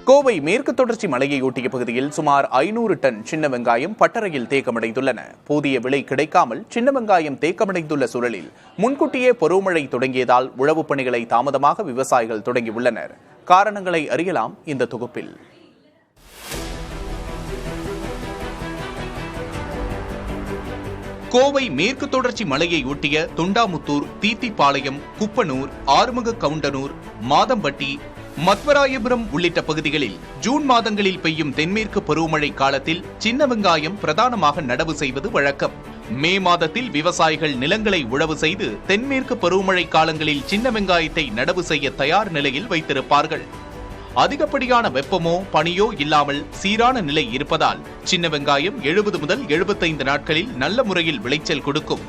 கோவை மேற்கு தொடர்ச்சி மலையையொட்டிய பகுதியில் சுமார் 500 டன் சின்ன வெங்காயம் பட்டறையில் தேக்கமடைந்துள்ளன. போதிய விலை கிடைக்காமல் சின்ன வெங்காயம் தேக்கமடைந்துள்ள சூழலில் முன்கூட்டியே பருவமழை தொடங்கியதால் உழவுப் பணிகளை தாமதமாக விவசாயிகள் தொடங்கியுள்ளனர். காரணங்களை அறியலாம் இந்த தொகுப்பில். கோவை மேற்கு தொடர்ச்சி மலையை ஒட்டிய தொண்டாமுத்தூர், தீத்திப்பாளையம், குப்பனூர், ஆறுமுக கவுண்டனூர், மாதம்பட்டி, மத்வராயபுரம் உள்ளிட்ட பகுதிகளில் ஜூன் மாதங்களில் பெய்யும் தென்மேற்கு பருவமழை காலத்தில் சின்ன வெங்காயம் பிரதானமாக நடவு செய்வது வழக்கம். மே மாதத்தில் விவசாயிகள் நிலங்களை உழவு செய்து தென்மேற்கு பருவமழை காலங்களில் சின்ன வெங்காயத்தை நடவு செய்ய தயார் நிலையில் வைத்திருப்பார்கள். அதிகப்படியான வெப்பமோ பனியோ இல்லாமல் சீரான நிலை இருப்பதால் சின்ன வெங்காயம் 70 முதல் 75 நாட்களில் நல்ல முறையில் விளைச்சல் கொடுக்கும்.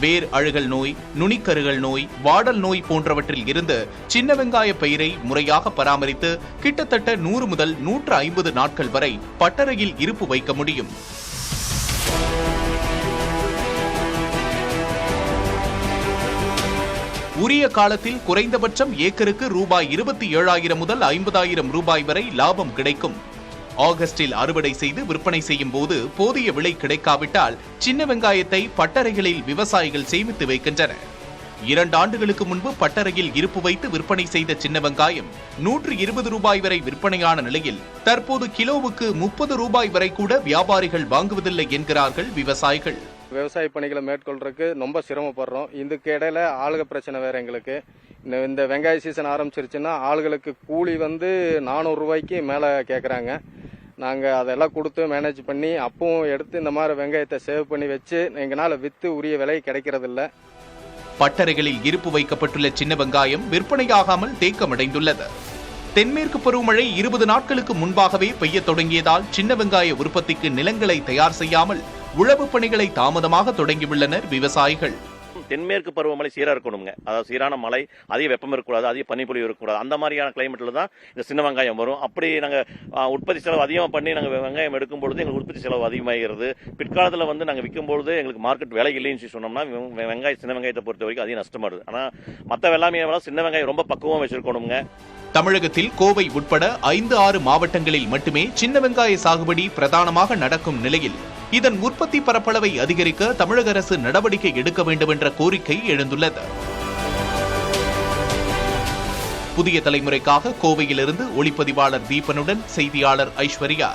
வேர் அழுகல் நோய், நுனிக்கருகல் நோய், வாடல் நோய் போன்றவற்றில் இருந்து சின்ன வெங்காய பயிரை முறையாக பராமரித்து கிட்டத்தட்ட 100 முதல் 150 நாட்கள் வரை பட்டறையில் இருப்பு வைக்க முடியும். உரிய காலத்தில் குறைந்தபட்சம் ஏக்கருக்கு ரூபாய் 27,000 முதல் 50,000 ரூபாய் வரை லாபம் கிடைக்கும். ஆகஸ்டில் அறுவடை செய்து விற்பனை செய்யும் போது போதிய விலை கிடைக்காவிட்டால் சின்ன வெங்காயத்தை பட்டறைகளில் விவசாயிகள் சேமித்து வைக்கின்றனர். 2 ஆண்டுகளுக்கு முன்பு பட்டறையில் இருப்பு வைத்து விற்பனை செய்த சின்ன வெங்காயம் 120 ரூபாய் வரை விற்பனையான நிலையில் தற்போது கிலோவுக்கு 30 ரூபாய் வரை கூட வியாபாரிகள் வாங்குவதில்லை என்கிறார்கள் விவசாயிகள். விவசாய பணிகளை மேற்கொள்றதுக்கு ரொம்ப சிரமப்படுறோம். இதுக்கு இடையில ஆளுக பிரச்சனை வேற எங்களுக்கு. இந்த வெங்காய சீசன் ஆரம்பிச்சிருச்சுன்னா ஆளுகளுக்கு கூலி 400 ரூபாய்க்கு மேலே கேட்குறாங்க. நாங்கள் அதெல்லாம் கொடுத்து மேனேஜ் பண்ணி அப்பவும் எடுத்து இந்த மாதிரி வெங்காயத்தை சேவ் பண்ணி வச்சு எங்களால் விற்று உரிய விலை கிடைக்கிறதில்ல. பட்டறைகளில் இருப்பு வைக்கப்பட்டுள்ள சின்ன வெங்காயம் விற்பனையாகாமல் தேக்கமடைந்துள்ளது. தென்மேற்கு பருவமழை 20 நாட்களுக்கு முன்பாகவே பெய்ய தொடங்கியதால் சின்ன வெங்காய உற்பத்திக்கு நிலங்களை தயார் செய்யாமல் உழவு பணிகளை தாமதமாக தொடங்கியுள்ளனர் விவசாயிகள். தென்மேற்கு பருவமழை சீராக இருக்கணுங்க. அதாவது சீரான மழை, அதிக வெப்பம் இருக்கக்கூடாது, அதிக பனிப்பொழிவு இருக்கக்கூடாது. அந்த மாதிரியான கிளைமேட்டில் தான் இந்த சின்ன வெங்காயம் வரும். அப்படி நாங்கள் உற்பத்தி செலவு அதிகமாக பண்ணி நாங்கள் வெங்காயம் எடுக்கும் பொழுது எங்களுக்கு உற்பத்தி செலவு அதிகமாகிறது. பிற்காலத்தில் நாங்கள் விற்கும் பொழுது எங்களுக்கு மார்க்கெட் விலை இல்லைன்னு சொன்னோம்னா சின்ன வெங்காயத்தை பொறுத்த வரைக்கும் அதிகம் நஷ்டமாடுது. ஆனால் மற்ற வெள்ளாமையை விட சின்ன வெங்காயம் ரொம்ப பக்குவம் வச்சிருக்கணுங்க. தமிழகத்தில் கோவை உட்பட 5-6 மாவட்டங்களில் மட்டுமே சின்ன வெங்காய சாகுபடி பிரதானமாக நடக்கும் நிலையில் இதன் உற்பத்தி பரப்பளவை அதிகரிக்க தமிழக அரசு நடவடிக்கை எடுக்க வேண்டும் என்ற கோரிக்கை எழுந்துள்ளது. புதிய தலைமுறைக்காக கோவையிலிருந்து ஒளிப்பதிவாளர் தீபனுடன் செய்தியாளர் ஐஸ்வர்யா.